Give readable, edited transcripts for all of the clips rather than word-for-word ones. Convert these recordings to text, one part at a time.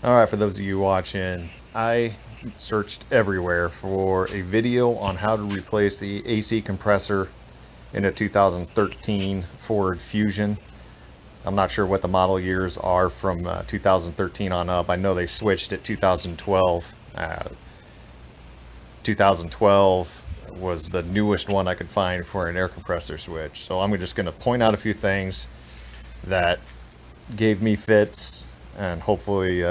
Alright, for those of you watching, I searched everywhere for a video on how to replace the AC compressor in a 2013 Ford Fusion. I'm not sure what the model years are from 2013 on up. I know they switched at 2012. 2012 was the newest one I could find for an air compressor switch. So I'm just going to point out a few things that gave me fits, and hopefully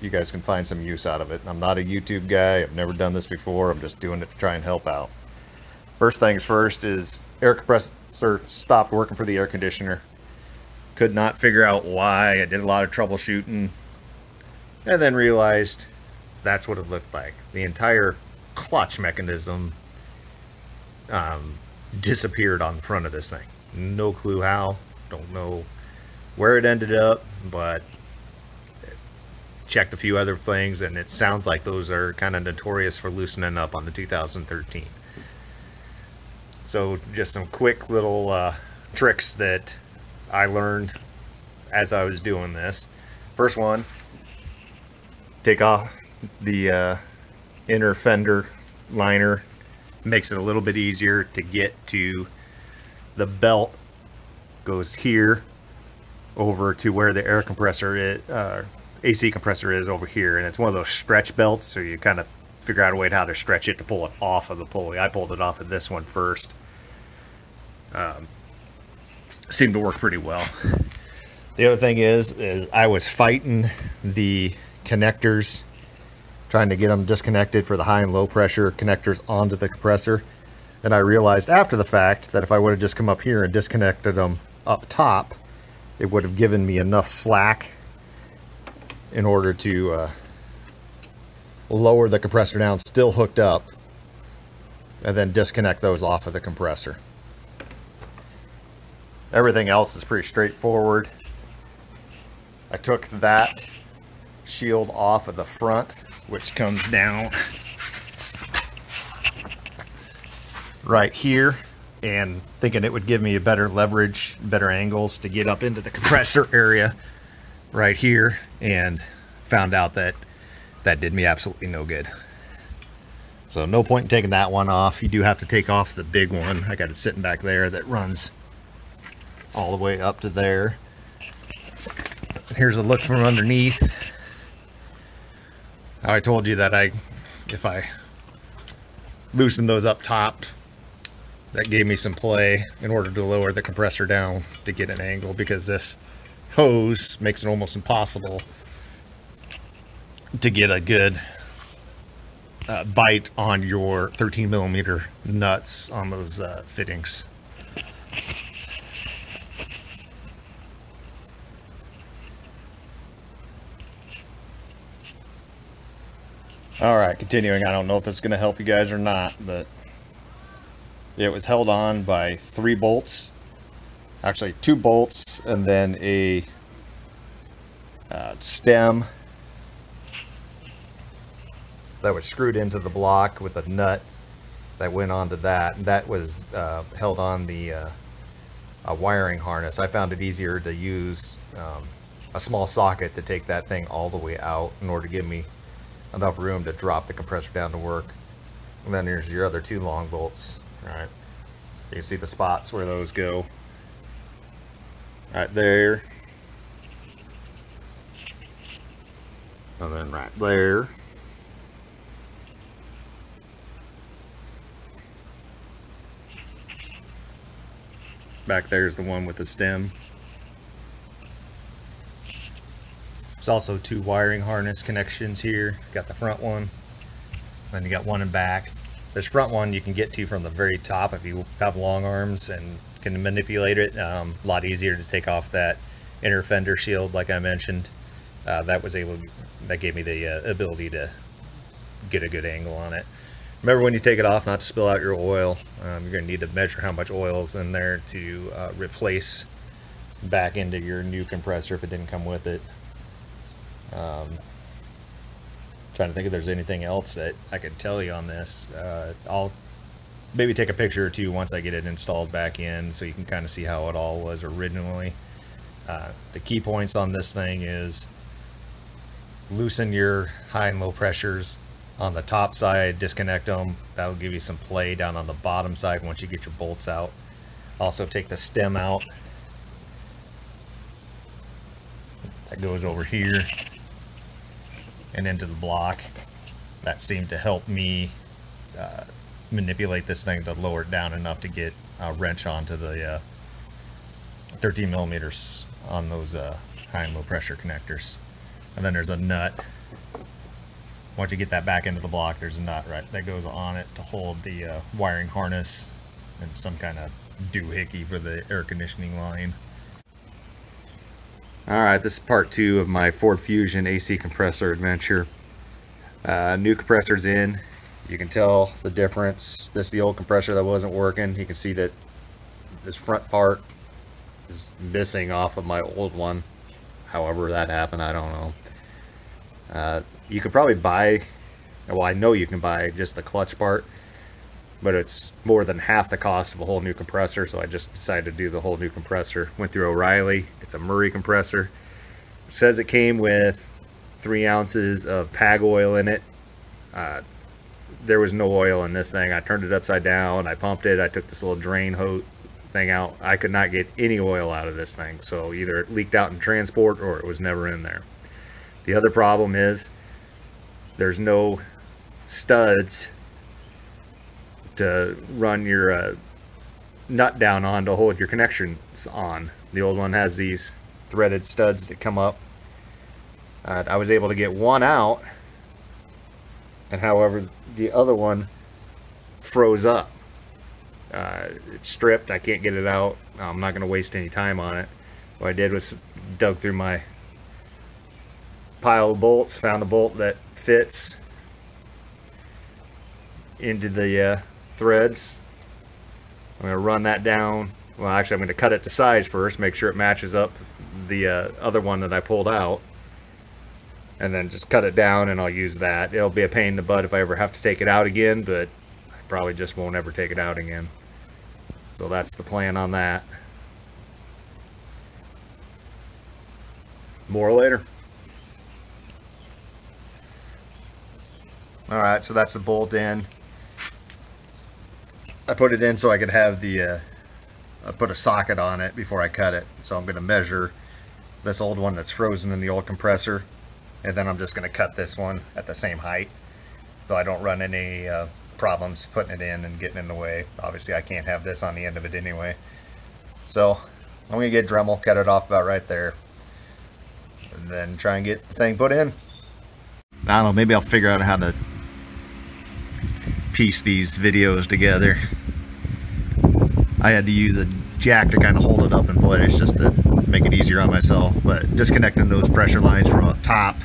you guys can find some use out of it. I'm not a YouTube guy. I've never done this before. I'm just doing it to try and help out. First things first is air compressor stopped working for the air conditioner. Could not figure out why. I did a lot of troubleshooting and then realized that's what it looked like. The entire clutch mechanism disappeared on the front of this thing. No clue how. Don't know where it ended up, but checked a few other things, and it sounds like those are kind of notorious for loosening up on the 2013. So just some quick little tricks that I learned as I was doing this. First one, take off the inner fender liner. Makes it a little bit easier to get to the belt. Goes here over to where the air compressor is, AC compressor is over here, and it's one of those stretch belts, so you kind of figure out a way how to stretch it to pull it off of the pulley. I pulled it off of this one first. Seemed to work pretty well. The other thing is I was fighting the connectors, trying to get them disconnected for the high and low pressure connectors onto the compressor, and I realized after the fact that if I would have just come up here and disconnected them up top, it would have given me enough slack in order to lower the compressor down, still hooked up, and then disconnect those off of the compressor. Everything else is pretty straightforward. I took that shield off of the front, which comes down right here, and thinking it would give me a better leverage, better angles to get up into the compressor area right here, and found out that that did me absolutely no good. So no point in taking that one off. You do have to take off the big one. I got it sitting back there that runs all the way up to there. Here's a look from underneath. How I told you that if I loosen those up top, that gave me some play in order to lower the compressor down to get an angle, because this hose makes it almost impossible to get a good bite on your 13mm nuts on those fittings. Alright, continuing. I don't know if this is going to help you guys or not, but it was held on by 3 bolts. Actually 2 bolts, and then a stem that was screwed into the block with a nut that went onto that. That was held on the a wiring harness. I found it easier to use a small socket to take that thing all the way out in order to give me enough room to drop the compressor down to work. And then here's your other 2 long bolts. Right, you can see the spots where those go. Right there, and then right there. Back there's the one with the stem. There's also 2 wiring harness connections here. Got the front one, then you got one in back. This front one you can get to from the very top if you have long arms and can manipulate it. A lot easier to take off that inner fender shield, like I mentioned. That gave me the ability to get a good angle on it. Remember, when you take it off, not to spill out your oil. You're going to need to measure how much oil is in there to replace back into your new compressor if it didn't come with it. Trying to think if there's anything else that I could tell you on this. I'll maybe take a picture or two once I get it installed back in, so you can kind of see how it all was originally. The key points on this thing is loosen your high and low pressures on the top side, disconnect them. That'll give you some play down on the bottom side once you get your bolts out. Also take the stem out. That goes over here and into the block. That seemed to help me manipulate this thing to lower it down enough to get a wrench onto the 13 millimeters on those high and low pressure connectors. And then there's a nut. Once you get that back into the block, there's a nut right that goes on it to hold the wiring harness and some kind of doohickey for the air conditioning line. Alright, this is part 2 of my Ford Fusion AC compressor adventure. New compressor's in. You can tell the difference. This is the old compressor that wasn't working. You can see that this front part is missing off of my old one. However that happened, I don't know. You could probably buy, well, I know you can buy just the clutch part, but it's more than half the cost of a whole new compressor, so I just decided to do the whole new compressor. Went through O'Reilly. It's a Murray compressor. It says it came with 3 ounces of PAG oil in it. There was no oil in this thing. I turned it upside down, I pumped it, I took this little drain hose thing out. I could not get any oil out of this thing, so either it leaked out in transport or it was never in there. The other problem is there's no studs to run your nut down on to hold your connections on. The old one has these threaded studs that come up. I was able to get one out, and however the other one froze up. It's stripped. I can't get it out. I'm not going to waste any time on it. What I did was dug through my pile of bolts, found a bolt that fits into the threads. I'm going to run that down. Well, actually I'm going to cut it to size first, make sure it matches up the other one that I pulled out, and then just cut it down, and I'll use that. It'll be a pain in the butt if I ever have to take it out again, but I probably just won't ever take it out again. So that's the plan on that. More later. Alright, so that's the bolt in. I put it in so I could have the I put a socket on it before I cut it. So I'm going to measure this old one that's frozen in the old compressor, and then I'm just going to cut this one at the same height so I don't run any problems putting it in and getting in the way. Obviously I can't have this on the end of it anyway. So I'm going to get Dremel, cut it off about right there, and then try and get the thing put in. I don't know, maybe I'll figure out how to piece these videos together. I had to use a jack to kind of hold it up in place just to make it easier on myself, but disconnecting those pressure lines from up top,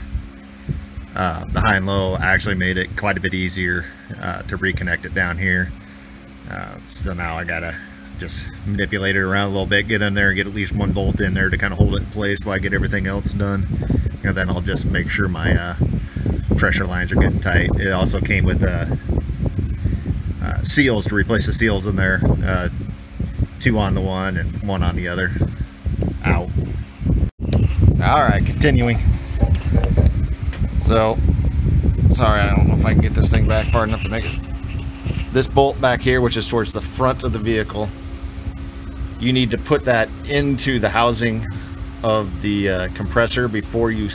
the high and low, actually made it quite a bit easier to reconnect it down here. So now I gotta just manipulate it around a little bit, get in there, get at least one bolt in there to kind of hold it in place while I get everything else done, and then I'll just make sure my pressure lines are getting tight. It also came with seals to replace the seals in there, 2 on the one and 1 on the other. Out. Alright, continuing. So, sorry, I don't know if I can get this thing back far enough to make it. This bolt back here, which is towards the front of the vehicle, you need to put that into the housing of the compressor before you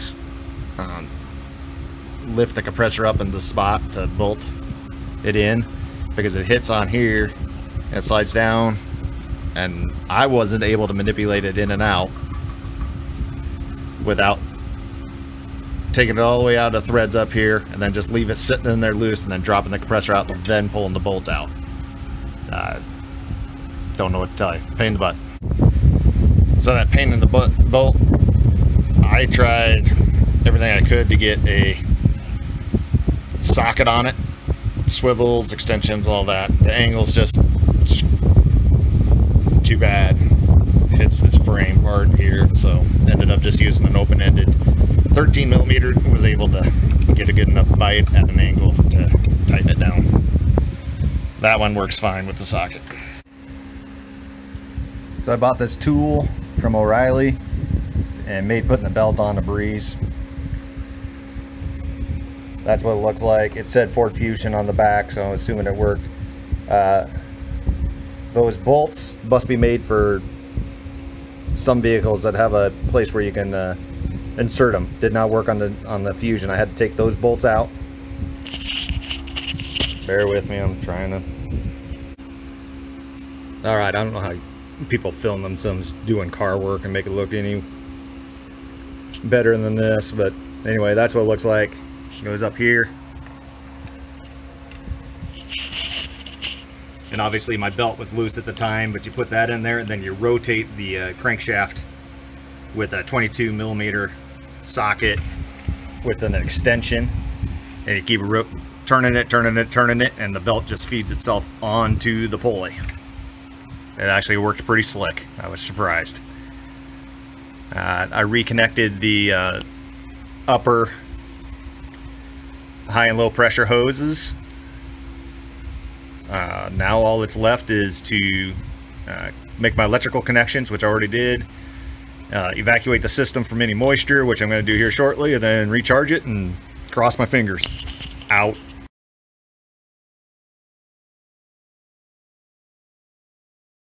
lift the compressor up in the spot to bolt it in, because it hits on here and it slides down, and I wasn't able to manipulate it in and out without taking it all the way out of the threads up here and then just leave it sitting in there loose and then dropping the compressor out and then pulling the bolt out. Don't know what to tell you. Pain in the butt. So that pain in the butt bolt, I tried everything I could to get a socket on it, swivels, extensions, all that. The angle's just too bad. It hits this frame part here, so ended up just using an open-ended 13 millimeter. Was able to get a good enough bite at an angle to tighten it down. That one works fine with the socket. So I bought this tool from O'Reilly and made putting the belt on a breeze. That's what it looked like. It said Ford Fusion on the back, so I'm assuming it worked. Those bolts must be made for some vehicles that have a place where you can insert them. Did not work on the Fusion. I had to take those bolts out. Bear with me, I'm trying to... Alright, I don't know how people film themselves doing car work and make it look any better than this, but anyway, that's what it looks like. It goes up here. And obviously my belt was loose at the time, but you put that in there and then you rotate the crankshaft with a 22 millimeter socket with an extension, and you keep turning it, and the belt just feeds itself onto the pulley. It actually worked pretty slick. I was surprised. I reconnected the upper high and low pressure hoses. Now all that's left is to make my electrical connections, which I already did, evacuate the system from any moisture, which I'm going to do here shortly, and then recharge it and cross my fingers. Out.